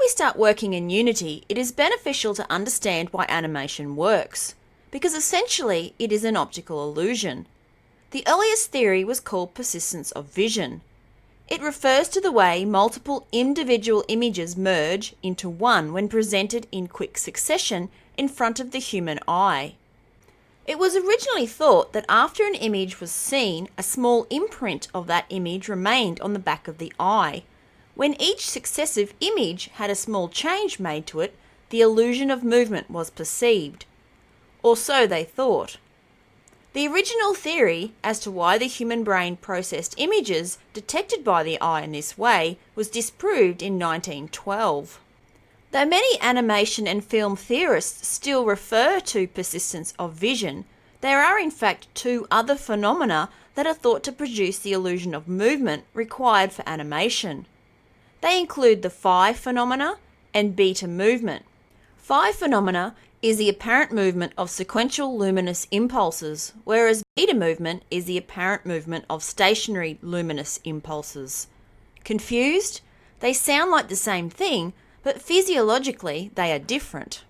we start working in Unity, it is beneficial to understand why animation works, because essentially it is an optical illusion. The earliest theory was called persistence of vision. It refers to the way multiple individual images merge into one when presented in quick succession in front of the human eye. It was originally thought that after an image was seen, a small imprint of that image remained on the back of the eye. When each successive image had a small change made to it, the illusion of movement was perceived. Or so they thought. The original theory as to why the human brain processed images detected by the eye in this way was disproved in 1912. Though many animation and film theorists still refer to persistence of vision, there are in fact two other phenomena that are thought to produce the illusion of movement required for animation. They include the phi phenomena and beta movement. Phi phenomena is the apparent movement of sequential luminous impulses, whereas beta movement is the apparent movement of stationary luminous impulses. Confused? They sound like the same thing, but physiologically they are different.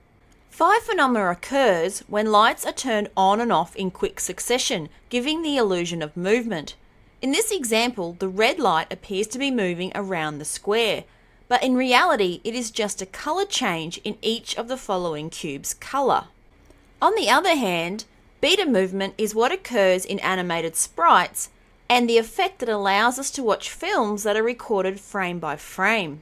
Phi phenomena occurs when lights are turned on and off in quick succession, giving the illusion of movement. In this example, the red light appears to be moving around the square, but in reality it is just a colour change in each of the following cubes' colour. On the other hand, beta movement is what occurs in animated sprites and the effect that allows us to watch films that are recorded frame by frame.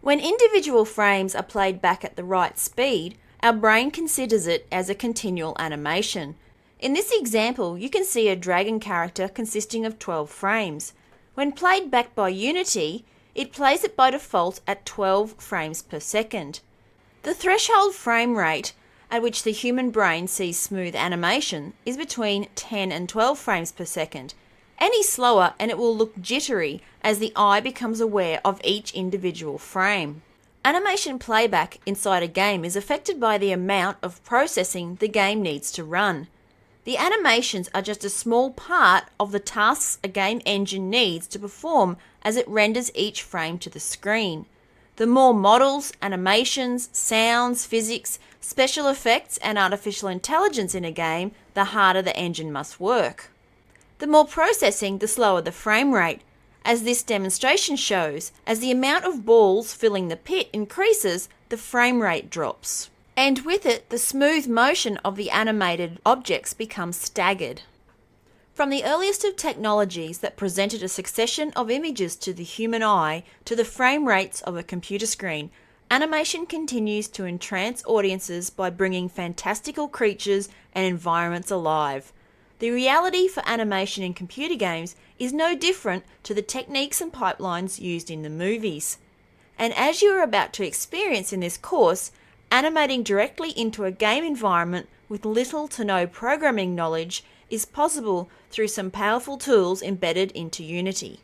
When individual frames are played back at the right speed, our brain considers it as a continual animation. In this example, you can see a dragon character consisting of 12 frames. When played back by Unity, it plays it by default at 12 frames per second. The threshold frame rate at which the human brain sees smooth animation is between 10 and 12 frames per second. Any slower and it will look jittery as the eye becomes aware of each individual frame. Animation playback inside a game is affected by the amount of processing the game needs to run. The animations are just a small part of the tasks a game engine needs to perform as it renders each frame to the screen. The more models, animations, sounds, physics, special effects, and artificial intelligence in a game, the harder the engine must work. The more processing, the slower the frame rate. As this demonstration shows, as the amount of balls filling the pit increases, the frame rate drops. And with it, the smooth motion of the animated objects becomes staggered. From the earliest of technologies that presented a succession of images to the human eye to the frame rates of a computer screen, animation continues to entrance audiences by bringing fantastical creatures and environments alive. The reality for animation in computer games is no different to the techniques and pipelines used in the movies. And as you are about to experience in this course, animating directly into a game environment with little to no programming knowledge is possible through some powerful tools embedded into Unity.